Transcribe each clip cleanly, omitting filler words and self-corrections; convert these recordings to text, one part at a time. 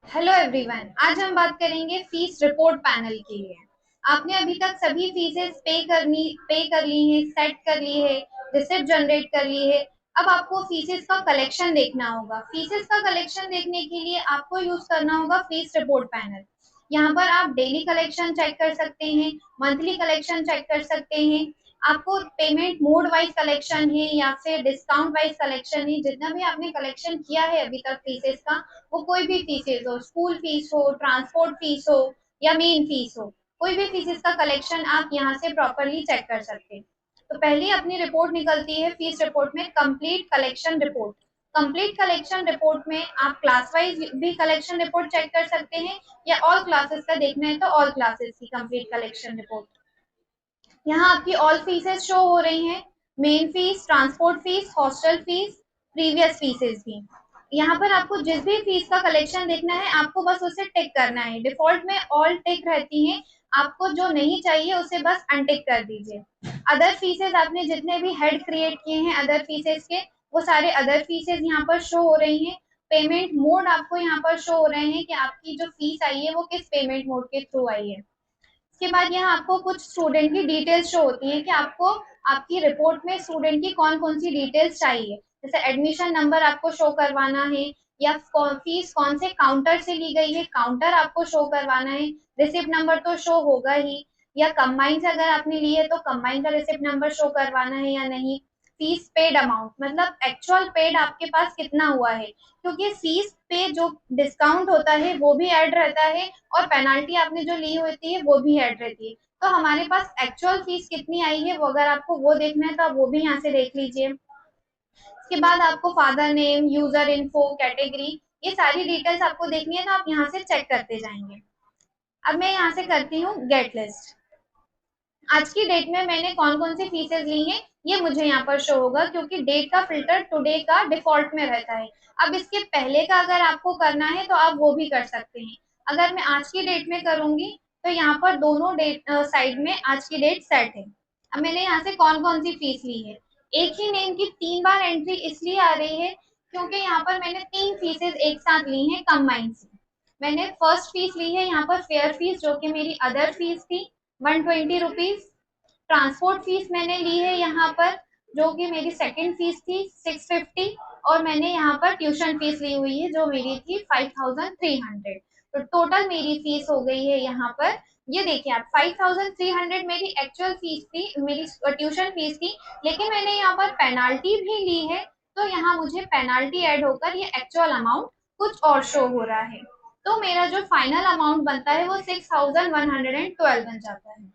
Hello everyone, आज हम बात करेंगे फीस रिपोर्ट पैनल के लिए। आपने अभी तक सभी फीसेस पे कर ली है, सेट कर ली है, रिसिप्ट जनरेट कर ली है। अब आपको फीसेस का कलेक्शन देखना होगा। फीसेस का कलेक्शन देखने के लिए आपको यूज करना होगा फीस रिपोर्ट पैनल। यहाँ पर आप डेली कलेक्शन चेक कर सकते हैं, मंथली कलेक्शन चेक कर सकते हैं। आपको पेमेंट मोड वाइज कलेक्शन है या फिर डिस्काउंट वाइज कलेक्शन है, जितना भी आपने कलेक्शन किया है अभी तक फीसेस का, वो कोई भी फीसेस हो, स्कूल फीस हो, ट्रांसपोर्ट फीस हो या मेन फीस हो, कोई भी फीसेस का कलेक्शन आप यहाँ से प्रॉपरली चेक कर सकते हैं। तो पहले अपनी रिपोर्ट निकलती है फीस रिपोर्ट में, complete collection report. Complete collection report में आप क्लास वाइज भी कलेक्शन रिपोर्ट चेक कर सकते हैं, या ऑल क्लासेस का देखना है तो ऑल क्लासेस की कंप्लीट कलेक्शन रिपोर्ट। यहाँ आपकी ऑल फीसेस शो हो रही हैं, main fees, transport fees, hostel fees, previous faeces भी। यहाँ पर आपको जिस भी फीस का कलेक्शन देखना है आपको बस उसे टिक करना है। डिफॉल्ट में ऑल टिक रहती हैं, आपको जो नहीं चाहिए उसे बस अनटिक कर दीजिए। अदर फीसेस आपने जितने भी हेड क्रिएट किए हैं अदर फीसेस के, वो सारे अदर फीसेस यहाँ पर शो हो रही हैं। पेमेंट मोड आपको यहाँ पर शो हो रहे हैं कि आपकी जो फीस आई है वो किस पेमेंट मोड के थ्रू आई है। इसके बाद यहाँ आपको कुछ स्टूडेंट की डिटेल्स शो होती है कि आपको आपकी रिपोर्ट में स्टूडेंट की कौन कौन सी डिटेल्स चाहिए। जैसे एडमिशन नंबर आपको शो करवाना है, या फीस कौन से काउंटर से ली गई है, काउंटर आपको शो करवाना है। रिसिप्ट नंबर तो शो होगा ही, या कंबाइन से अगर आपने ली है तो कंबाइन का रिसिप्ट नंबर शो करवाना है या नहीं। फीस पेड अमाउंट मतलब एक्चुअल पेड आपके पास कितना हुआ है, क्योंकि फीस पे जो डिस्काउंट होता है वो भी ऐड रहता है, और पेनाल्टी आपने जो ली होती है वो भी ऐड रहती है। तो हमारे पास एक्चुअल फीस कितनी आई है, वो अगर आपको वो देखना है तो आप वो भी यहाँ से देख लीजिए। इसके बाद आपको father name, user info, category, ये सारी डिटेल्स आपको देखनी है तो आप यहाँ से चेक करते जाएंगे। अब मैं यहाँ से करती हूँ गेट लिस्ट। आज की डेट में मैंने कौन कौन सी फीसेस ली हैं ये मुझे यहाँ पर शो होगा, क्योंकि डेट का फिल्टर टुडे का डिफॉल्ट में रहता है। अब इसके पहले का अगर आपको करना है तो आप वो भी कर सकते हैं। अगर मैं आज की डेट में करूंगी तो यहाँ पर दोनों डेट साइड में आज की डेट सेट है। अब मैंने यहाँ से कौन कौन सी फीस ली है, एक ही नेम की 3 बार एंट्री इसलिए आ रही है क्योंकि यहाँ पर मैंने 3 फीसेस एक साथ ली हैं कंबाइन से। मैंने फर्स्ट फीस ली है यहाँ पर फेयर फीस, जो कि मेरी अदर फीस थी, 120 रुपीज। ट्रांसपोर्ट फीस मैंने ली है यहाँ पर, जो कि मेरी सेकंड फीस थी, 650। और मैंने यहाँ पर ट्यूशन फीस ली हुई है जो मेरी थी 5300। तो टोटल मेरी फीस हो गई है यहाँ पर, ये देखिए आप, 5300 मेरी एक्चुअल फीस थी, मेरी ट्यूशन फीस थी। लेकिन मैंने यहाँ पर पेनाल्टी भी ली है, तो यहाँ मुझे पेनाल्टी ऐड होकर ये एक्चुअल अमाउंट कुछ और शो हो रहा है। तो मेरा जो फाइनल अमाउंट बनता है वो 6112 बन जाता है।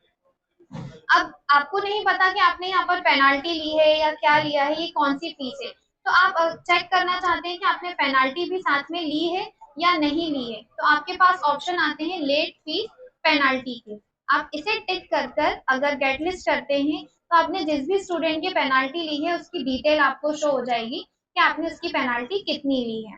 अब आपको नहीं पता कि आपने यहाँ पर पेनाल्टी ली है या क्या लिया है, ये कौन सी फीस है, तो आप चेक करना चाहते हैं कि आपने पेनाल्टी भी साथ में ली है या नहीं ली है, तो आपके पास ऑप्शन आते हैं लेट फीस पेनाल्टी के। आप इसे टिक कर कर अगर गेट लिस्ट करते हैं तो आपने जिस भी स्टूडेंट की पेनाल्टी ली है उसकी डिटेल आपको शो हो जाएगी कि आपने उसकी पेनाल्टी कितनी ली है।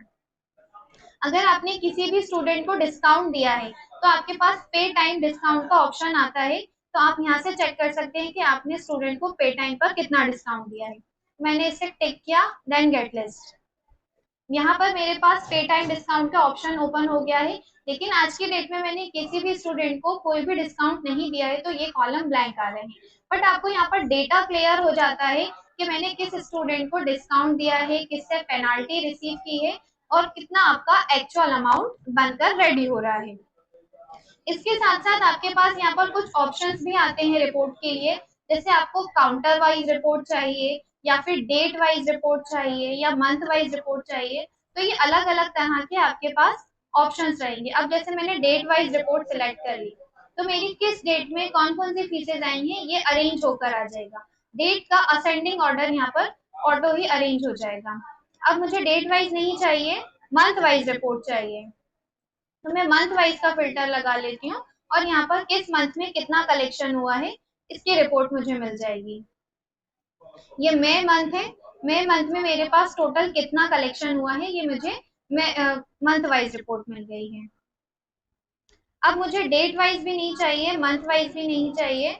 अगर आपने किसी भी स्टूडेंट को डिस्काउंट दिया है तो आपके पास पे टाइम डिस्काउंट का ऑप्शन आता है, तो आप यहाँ से चेक कर सकते हैं कि आपने स्टूडेंट को पे टाइम पर कितना डिस्काउंट दिया है। मैंने इसे टिक किया, देन गेट लिस्ट। यहाँ पर मेरे पास पे टाइम डिस्काउंट का ऑप्शन ओपन हो गया है, लेकिन आज की डेट में मैंने किसी भी स्टूडेंट को कोई भी डिस्काउंट नहीं दिया है, तो ये कॉलम ब्लैंक आ रहे हैं। बट आपको यहाँ पर डेटा क्लियर हो जाता है कि मैंने किस स्टूडेंट को डिस्काउंट दिया है, किससे पेनाल्टी रिसीव की है, और कितना आपका एक्चुअल अमाउंट बनकर रेडी हो रहा है। इसके साथ साथ आपके पास यहाँ पर कुछ ऑप्शंस भी आते हैं रिपोर्ट के लिए। जैसे आपको काउंटर वाइज रिपोर्ट चाहिए, या फिर डेट वाइज रिपोर्ट चाहिए, या मंथ वाइज रिपोर्ट चाहिए, तो ये अलग अलग तरह के आपके पास ऑप्शंस रहेंगे। अब जैसे मैंने डेट वाइज रिपोर्ट सिलेक्ट कर ली, तो मेरी किस डेट में कौन कौन सी फीसेज आई हैं ये अरेंज होकर आ जाएगा। डेट का असेंडिंग ऑर्डर यहाँ पर ऑटो ही अरेंज हो जाएगा। अब मुझे डेट वाइज नहीं चाहिए, मंथ वाइज रिपोर्ट चाहिए, तो मैं मंथ वाइज का फिल्टर लगा लेती हूँ, और यहाँ पर किस मंथ में कितना कलेक्शन हुआ है इसकी रिपोर्ट मुझे मिल जाएगी। ये मई मंथ है, मई मंथ में मेरे पास टोटल कितना कलेक्शन हुआ है ये मुझे मंथ वाइज रिपोर्ट मिल गई है। अब मुझे डेट वाइज भी नहीं चाहिए, मंथ वाइज भी नहीं चाहिए,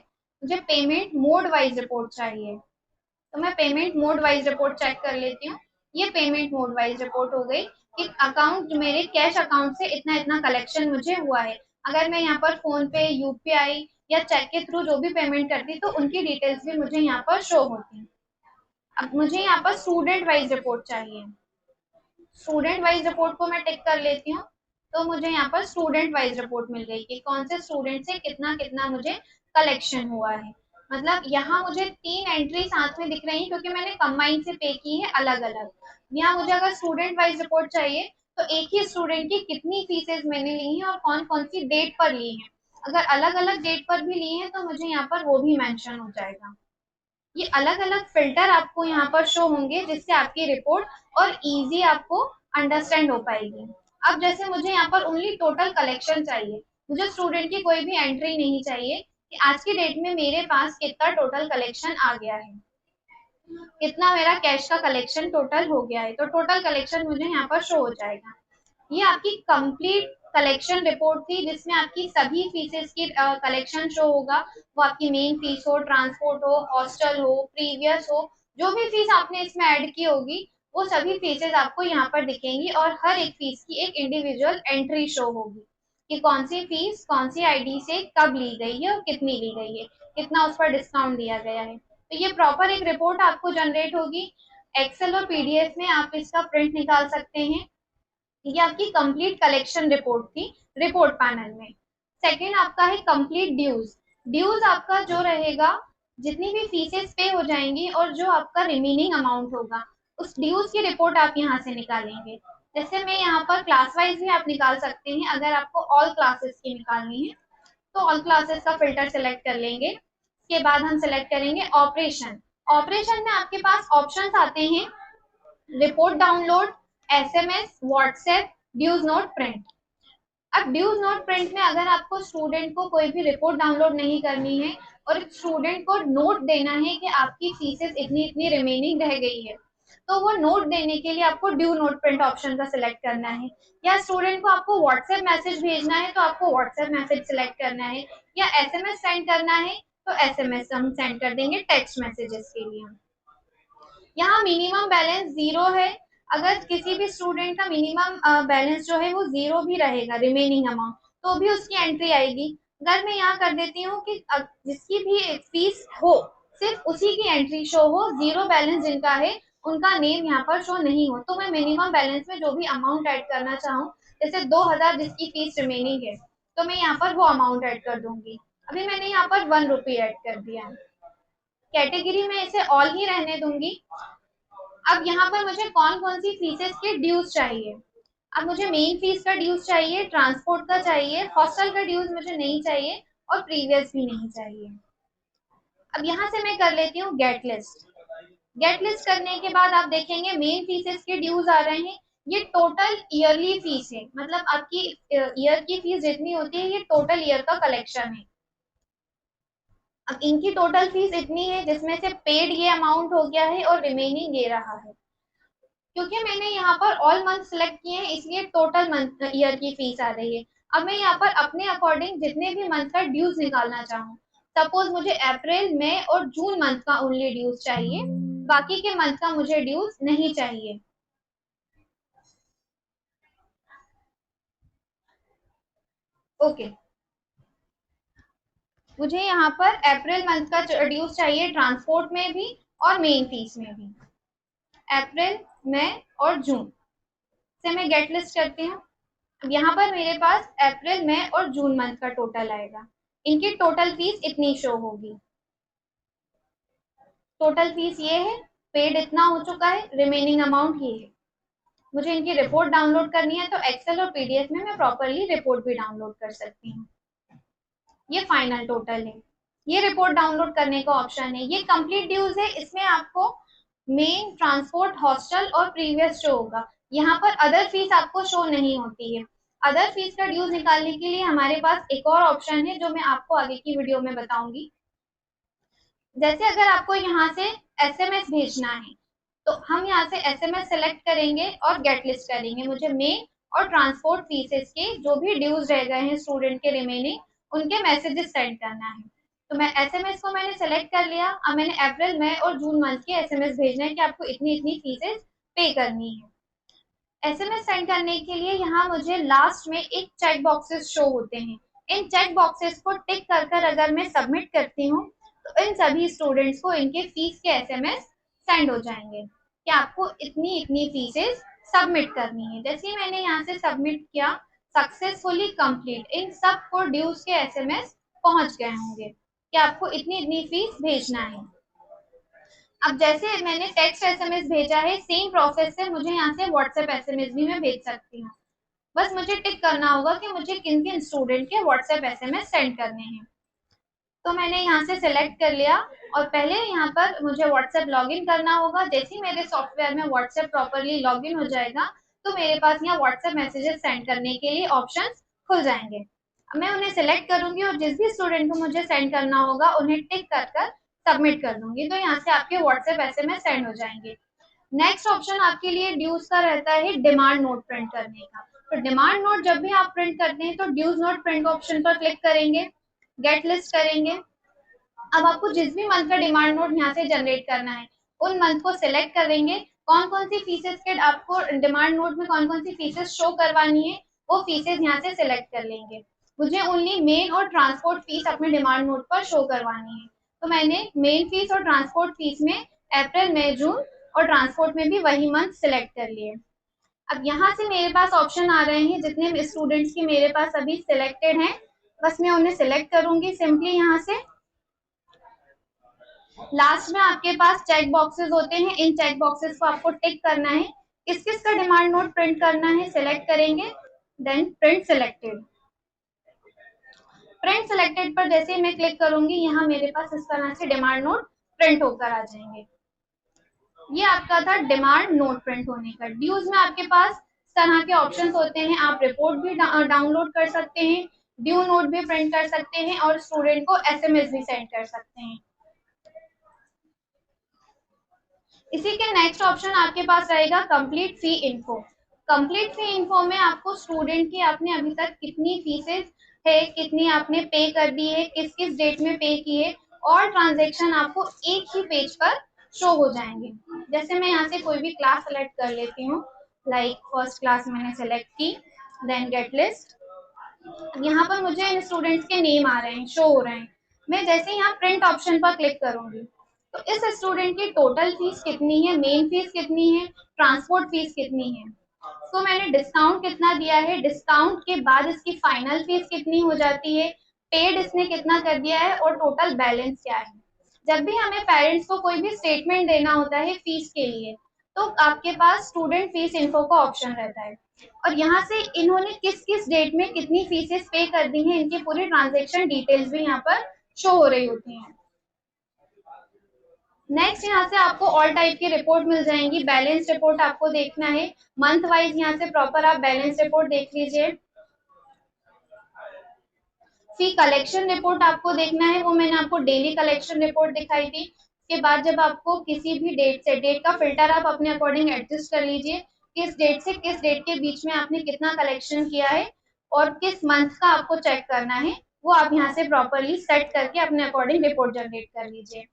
मुझे पेमेंट मोड वाइज रिपोर्ट चाहिए। तो मैं payment mode wise report check कर लेती हूँ। ये पेमेंट मोड वाइज रिपोर्ट हो गई। कि अकाउंट मेरे कैश अकाउंट से इतना इतना कलेक्शन मुझे हुआ है। अगर मैं यहाँ पर फोन पे, यूपीआई या चेक के थ्रू जो भी पेमेंट करती तो उनकी डिटेल्स भी मुझे यहाँ पर शो होती। अब मुझे यहाँ पर स्टूडेंट वाइज रिपोर्ट चाहिए। स्टूडेंट वाइज रिपोर्ट को मैं टिक कर लेती हूँ, तो मुझे यहाँ पर स्टूडेंट वाइज रिपोर्ट मिल गई कि कौन से स्टूडेंट से कितना कितना मुझे कलेक्शन हुआ है। मतलब यहाँ मुझे 3 एंट्री साथ में दिख रही है क्योंकि मैंने कंबाइन से पे की है अलग अलग। यहाँ मुझे अगर स्टूडेंट वाइज रिपोर्ट चाहिए तो एक ही स्टूडेंट की कितनी फीसेज मैंने ली हैं और कौन कौन सी डेट पर ली हैं। अगर अलग अलग डेट पर भी ली है तो मुझे यहाँ पर वो भी मेंशन हो जाएगा। ये अलग अलग फिल्टर आपको यहाँ पर शो होंगे जिससे आपकी रिपोर्ट और इजी आपको अंडरस्टैंड हो पाएगी। अब जैसे मुझे यहाँ पर ओनली टोटल कलेक्शन चाहिए, मुझे स्टूडेंट की कोई भी एंट्री नहीं चाहिए कि आज की डेट में मेरे पास कितना टोटल कलेक्शन आ गया है, कितना मेरा कैश का कलेक्शन टोटल हो गया है, तो टोटल कलेक्शन मुझे यहाँ पर शो हो जाएगा। ये आपकी कंप्लीट कलेक्शन रिपोर्ट थी जिसमें आपकी सभी फीसेस की कलेक्शन शो होगा। वो आपकी मेन फीस हो, ट्रांसपोर्ट हो, हॉस्टल हो, प्रीवियस हो, जो भी फीस आपने इसमें ऐड की होगी वो सभी फीसेस आपको यहाँ पर दिखेंगी और हर एक फीस की एक इंडिविजुअल एंट्री शो होगी कि कौन सी फीस कौन सी आईडी से कब ली गई है और कितनी ली गई है, कितना उस पर डिस्काउंट दिया गया है। तो ये प्रॉपर एक रिपोर्ट आपको जनरेट होगी। एक्सेल और पीडीएफ में आप इसका प्रिंट निकाल सकते हैं। ये आपकी कंप्लीट कलेक्शन रिपोर्ट थी रिपोर्ट पैनल में। सेकंड आपका है कंप्लीट ड्यूज। ड्यूज आपका जो रहेगा, जितनी भी फीसेस पे हो जाएंगी और जो आपका रिमेनिंग अमाउंट होगा उस ड्यूज की रिपोर्ट आप यहाँ से निकालेंगे। जैसे मैं यहाँ पर क्लास वाइज भी आप निकाल सकते हैं। अगर आपको ऑल क्लासेस की निकालनी है तो ऑल क्लासेस का फिल्टर सेलेक्ट कर लेंगे। इसके बाद हम सेलेक्ट करेंगे ऑपरेशन। ऑपरेशन में आपके पास ऑप्शंस आते हैं, report download, SMS, WhatsApp, dues note print. अब ड्यूज नोट प्रिंट में अगर आपको स्टूडेंट को कोई भी रिपोर्ट डाउनलोड नहीं करनी है और स्टूडेंट को नोट देना है कि आपकी फीसेस इतनी इतनी रिमेनिंग रह गई है, तो वो नोट देने के लिए आपको ड्यू नोट प्रिंट ऑप्शन का सिलेक्ट करना है। या स्टूडेंट को आपको व्हाट्सएप मैसेज भेजना है तो आपको व्हाट्सएप मैसेज सिलेक्ट करना है, या एसएमएस सेंड करना है तो एसएमएस हम सेंड कर देंगे टेक्स्ट मैसेजेस के लिए। यहाँ मिनिमम बैलेंस 0 है। अगर किसी भी स्टूडेंट का मिनिमम बैलेंस जो है वो 0 भी रहेगा रिमेनिंग अमाउंट तो भी उसकी एंट्री आएगी। अगर मैं यहाँ कर देती हूँ कि जिसकी भी फीस हो सिर्फ उसी की एंट्री शो हो, 0 बैलेंस जिनका है उनका नेम यहाँ पर शो नहीं हो, तो मैं मिनिमम बैलेंस में जो भी अमाउंट ऐड करना चाहूँ, जैसे 2000 जिसकी फीस रिमेनिंग है तो मैं यहाँ पर वो अमाउंट ऐड कर दूंगी। अभी मैंने यहाँ पर 1 रुपी ऐड कर दिया। कैटेगरी में इसे ऑल ही रहने दूंगी। अब यहाँ पर मुझे कौन कौन सी फीसेस के ड्यूज चाहिए। अब मुझे मेन फीस का ड्यूज चाहिए, ट्रांसपोर्ट का चाहिए, हॉस्टल का ड्यूज मुझे नहीं चाहिए और प्रीवियस भी नहीं चाहिए। अब यहाँ से मैं कर लेती हूँ गेट लिस्ट। गेट लिस्ट करने के बाद आप देखेंगे मेन फीसेस के ड्यूज आ रहे हैं। ये टोटल ईयरली फीस है, मतलब आपकी ईयर की फीस जितनी होती है ये टोटल ईयर का कलेक्शन है। अब इनकी टोटल फीस इतनी है जिसमें से पेड ये अमाउंट हो गया है और रिमेनिंग ये रहा है। क्योंकि मैंने यहाँ पर ऑल मंथ सेलेक्ट किए हैं इसलिए टोटल मंथ ईयर की फीस आ रही है। अब मैं यहाँ पर अपने अकॉर्डिंग जितने भी मंथ का ड्यूज निकालना चाहूँ, सपोज मुझे अप्रैल मई और जून मंथ का ओनली ड्यूज चाहिए, बाकी के मंथ का मुझे ड्यूज नहीं चाहिए। ओके, मुझे यहाँ पर अप्रैल मंथ का ड्यूज चाहिए ट्रांसपोर्ट में भी और मेन फीस में भी। अप्रैल मई और जून से मैं गेट लिस्ट करती हूँ। यहाँ पर मेरे पास अप्रैल मई और जून मंथ का टोटल आएगा। इनकी टोटल फीस इतनी शो होगी। टोटल फीस ये है, पेड इतना हो चुका है, रिमेनिंग अमाउंट ये है। मुझे इनकी रिपोर्ट डाउनलोड करनी है तो एक्सेल और पीडीएफ में मैं प्रॉपरली रिपोर्ट भी डाउनलोड कर सकती हूँ। ये फाइनल टोटल है। ये रिपोर्ट डाउनलोड करने का ऑप्शन है। ये कंप्लीट ड्यूज है, इसमें आपको मेन, ट्रांसपोर्ट, हॉस्टल और प्रीवियस शो होगा। यहाँ पर अदर फीस आपको शो नहीं होती है। अदर फीस का ड्यूज निकालने के लिए हमारे पास एक और ऑप्शन है जो मैं आपको आगे की वीडियो में बताऊंगी। जैसे अगर आपको यहाँ से एसएमएस भेजना है तो हम यहाँ से एसएमएस सेलेक्ट करेंगे और गेट लिस्ट करेंगे। मुझे मेन और ट्रांसपोर्ट फीसेस के जो भी ड्यूज रह गए हैं स्टूडेंट के रिमेनिंग उनके मैसेजेस सेंड करना है। तो मैं एसएमएस को मैंने सेलेक्ट कर लिया। अब मैंने अप्रैल मई और जून मंथ के एसएमएस भेजना है कि आपको इतनी इतनी फीसेस पे करनी है। एसएमएस सेंड करने के लिए यहाँ मुझे लास्ट में एक चेक बॉक्सेस शो होते हैं। इन चेक बॉक्सेस को टिक कर कर अगर मैं सबमिट करती हूँ तो इन सभी स्टूडेंट्स को इनके फीस के एसएमएस सेंड हो जाएंगे कि आपको इतनी इतनी फीसेस सबमिट करनी है। जैसे ही मैंने यहाँ से सबमिट किया, सक्सेसफुली कंप्लीट, इन सब को ड्यूज के एसएमएस पहुंच गए होंगे कि आपको इतनी इतनी फीस भेजना है। अब जैसे मैंने टेक्स्ट एसएमएस भेजा है, सेम प्रोसेस से मुझे यहाँ से व्हाट्सएप एसएमएस भी मैं भेज सकती हूँ। बस मुझे टिक करना होगा कि मुझे किन किन स्टूडेंट के व्हाट्सएप एसएमएस सेंड करने हैं। तो मैंने यहाँ से सिलेक्ट कर लिया और पहले यहाँ पर मुझे व्हाट्सएप लॉगिन करना होगा। जैसे ही मेरे सॉफ्टवेयर में व्हाट्सएप प्रॉपरली लॉगिन हो जाएगा तो मेरे पास यहाँ व्हाट्सएप मैसेजेस सेंड करने के लिए ऑप्शंस खुल जाएंगे। मैं उन्हें सिलेक्ट करूंगी और जिस भी स्टूडेंट को मुझे सेंड करना होगा उन्हें टिक कर कर सबमिट कर दूंगी, तो यहाँ से आपके व्हाट्सएप एसएमएस सेंड हो जाएंगे। नेक्स्ट ऑप्शन आपके लिए ड्यूज का रहता है डिमांड नोट प्रिंट करने का। तो डिमांड नोट जब भी आप प्रिंट करते हैं तो ड्यूज नोट प्रिंट ऑप्शन पर क्लिक करेंगे, गेट लिस्ट करेंगे। अब आपको जिस भी मंथ का डिमांड नोट यहाँ से जनरेट करना है उन मंथ को सिलेक्ट करेंगे। कौन कौन सी फीसेस के आपको डिमांड नोट में कौन कौन सी फीसेस शो करवानी है वो फीसेस यहाँ से सिलेक्ट कर लेंगे। मुझे ओनली मेन और ट्रांसपोर्ट फीस अपने डिमांड नोट पर शो करवानी है, तो मैंने मेन फीस और ट्रांसपोर्ट फीस में अप्रैल मई जून और ट्रांसपोर्ट में भी वही मंथ सिलेक्ट कर लिए। अब यहाँ से मेरे पास ऑप्शन आ रहे हैं जितने स्टूडेंट्स की मेरे पास अभी सिलेक्टेड हैं, बस मैं उन्हें सिलेक्ट करूंगी सिंपली। यहाँ से लास्ट में आपके पास चेक बॉक्सेस होते हैं, इन चेक बॉक्सेस को आपको टिक करना है। किस किस का डिमांड नोट प्रिंट करना है सिलेक्ट करेंगे, then print selected. Print selected पर जैसे मैं क्लिक करूंगी यहाँ मेरे पास इस तरह से डिमांड नोट प्रिंट होकर आ जाएंगे। ये आपका था डिमांड नोट प्रिंट होने का। ड्यूज में आपके पास इस तरह के ऑप्शंस होते हैं, आप रिपोर्ट भी डाउनलोड कर सकते हैं, ड्यू नोट भी प्रिंट कर सकते हैं और स्टूडेंट को एसएमएस भी सेंड कर सकते हैं। इसी के नेक्स्ट ऑप्शन आपके पास रहेगा कंप्लीट फी इन्फो। कंप्लीट फी इन्फो में आपको स्टूडेंट की आपने अभी तक कितनी फीसेस है, कितनी आपने पे कर दी है, किस किस डेट में पे की है, और ट्रांजेक्शन आपको एक ही पेज पर शो हो जाएंगे। जैसे मैं यहाँ से कोई भी क्लास सेलेक्ट कर लेती हूँ, लाइक फर्स्ट क्लास मैंने सेलेक्ट की, देन गेट लिस्ट। यहाँ पर मुझे इन स्टूडेंट्स के नेम आ रहे हैं, शो हो रहे हैं। मैं जैसे यहाँ प्रिंट ऑप्शन पर क्लिक करूंगी तो इस स्टूडेंट की टोटल फीस कितनी है, मेन फीस कितनी है, ट्रांसपोर्ट फीस कितनी है, तो मैंने डिस्काउंट कितना दिया है, डिस्काउंट के बाद इसकी फाइनल फीस कितनी हो जाती है, पेड इसने कितना कर दिया है और टोटल बैलेंस क्या है। जब भी हमें पेरेंट्स को कोई भी स्टेटमेंट देना होता है फीस के लिए तो आपके पास स्टूडेंट फीस इन्फो का ऑप्शन रहता है और यहाँ से इन्होंने किस किस डेट में कितनी फीसेस पे कर दी हैं इनकी पूरी ट्रांजेक्शन डिटेल्स भी यहाँ पर शो हो रही होती हैं। नेक्स्ट यहाँ से आपको ऑल टाइप की रिपोर्ट मिल जाएंगी। बैलेंस रिपोर्ट आपको देखना है मंथ वाइज, यहाँ से प्रॉपर आप बैलेंस रिपोर्ट देख लीजिए। फी कलेक्शन रिपोर्ट आपको देखना है, वो मैंने आपको डेली कलेक्शन रिपोर्ट दिखाई थी। उसके बाद जब आपको किसी भी डेट से, डेट का फिल्टर आप अपने अकॉर्डिंग एडजस्ट कर लीजिए, किस डेट से किस डेट के बीच में आपने कितना कलेक्शन किया है और किस मंथ का आपको चेक करना है, वो आप यहाँ से प्रॉपरली सेट करके अपने अकॉर्डिंग रिपोर्ट जनरेट कर लीजिए।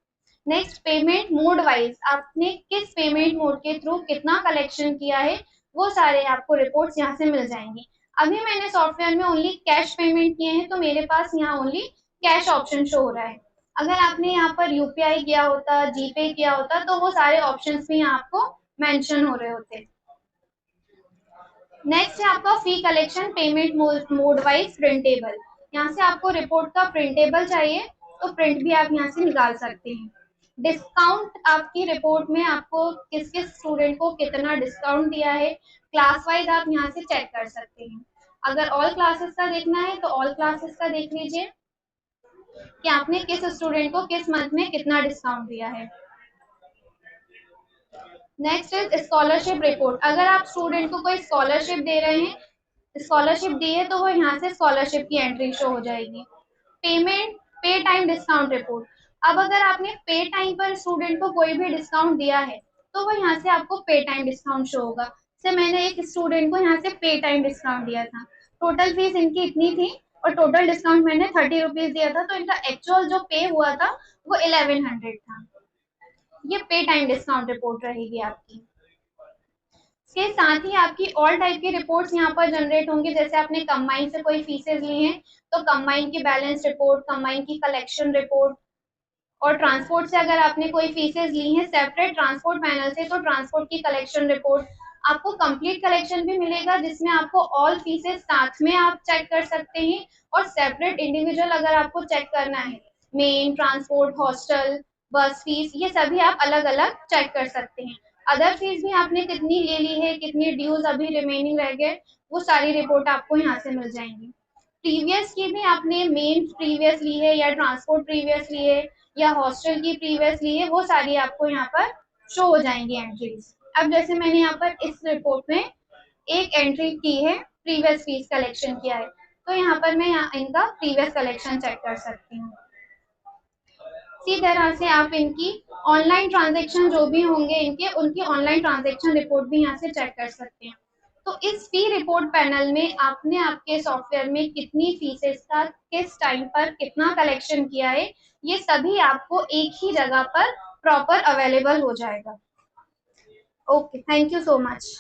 नेक्स्ट पेमेंट मोड वाइज आपने किस पेमेंट मोड के थ्रू कितना कलेक्शन किया है वो सारे आपको रिपोर्ट्स यहाँ से मिल जाएंगी। अभी मैंने सॉफ्टवेयर में ओनली कैश पेमेंट किए हैं तो मेरे पास यहाँ ओनली कैश ऑप्शन शो हो रहा है। अगर आपने यहाँ पर यूपीआई किया होता, जीपे किया होता तो वो सारे ऑप्शंस भी यहाँ आपको मेंशन हो रहे होते। नेक्स्ट है आपका फी collection payment mode wise printable. यहाँ से आपको रिपोर्ट का प्रिंटेबल चाहिए तो प्रिंट भी आप यहाँ से निकाल सकते हैं। डिस्काउंट आपकी रिपोर्ट में आपको किस किस स्टूडेंट को कितना डिस्काउंट दिया है क्लास वाइज आप यहाँ से चेक कर सकते हैं। अगर ऑल क्लासेस का देखना है तो ऑल क्लासेस का देख लीजिए कि आपने किस स्टूडेंट को किस मंथ में कितना डिस्काउंट दिया है। Next is scholarship report. अगर आप स्टूडेंट को कोई स्कॉलरशिप दे रहे हैं, स्कॉलरशिप दी है तो वो यहाँ से स्कॉलरशिप की एंट्री शो हो जाएगी। पेमेंट पे टाइम डिस्काउंट रिपोर्ट। अब अगर आपने पे टाइम पर स्टूडेंट को कोई भी डिस्काउंट दिया है तो वो यहाँ से आपको पे टाइम डिस्काउंट शो होगा। जैसे मैंने एक स्टूडेंट को यहाँ से पे टाइम डिस्काउंट दिया था, टोटल फीस इनकी इतनी थी और टोटल डिस्काउंट मैंने 30 रुपीज दिया था, तो इनका एक्चुअल जो पे हुआ था वो 1100 था। ये पे टाइम डिस्काउंट रिपोर्ट रहेगी आपकी। इसके साथ ही आपकी ऑल टाइप की रिपोर्ट्स यहाँ पर जनरेट होंगी। जैसे आपने कंबाइन से कोई फीसेज ली हैं तो कंबाइन की बैलेंस रिपोर्ट, कंबाइन की कलेक्शन रिपोर्ट, और ट्रांसपोर्ट से अगर आपने कोई फीसेज ली हैं सेपरेट ट्रांसपोर्ट पैनल से तो ट्रांसपोर्ट की कलेक्शन रिपोर्ट, आपको कंप्लीट कलेक्शन भी मिलेगा जिसमें आपको ऑल फीसेज साथ में आप चेक कर सकते हैं, और सेपरेट इंडिविजुअल अगर आपको चेक करना है मेन, ट्रांसपोर्ट, हॉस्टल, बस फीस, ये सभी आप अलग अलग चेक कर सकते हैं। अदर फीस भी आपने कितनी ले ली है, कितनी ड्यूज अभी रिमेनिंग रह गए, वो सारी रिपोर्ट आपको यहाँ से मिल जाएंगी। प्रीवियस की भी आपने मेन प्रीवियस ली है या ट्रांसपोर्ट प्रीवियस ली है या हॉस्टल की प्रीवियस ली है, वो सारी आपको यहाँ पर शो हो जाएंगी एंट्रीज। अब जैसे मैंने यहाँ पर इस रिपोर्ट में एक एंट्री की है, प्रीवियस फीस कलेक्शन किया है, तो यहाँ पर मैं यहाँ इनका प्रीवियस कलेक्शन चेक कर सकती हूँ। इसी तरह से आप इनकी ऑनलाइन ट्रांजेक्शन जो भी होंगे इनके, उनकी ऑनलाइन ट्रांजेक्शन रिपोर्ट भी यहाँ से चेक कर सकते हैं। तो इस फी रिपोर्ट पैनल में आपने आपके सॉफ्टवेयर में कितनी फीसेस का किस टाइम पर कितना कलेक्शन किया है, ये सभी आपको एक ही जगह पर प्रॉपर अवेलेबल हो जाएगा। Okay, thank you so much.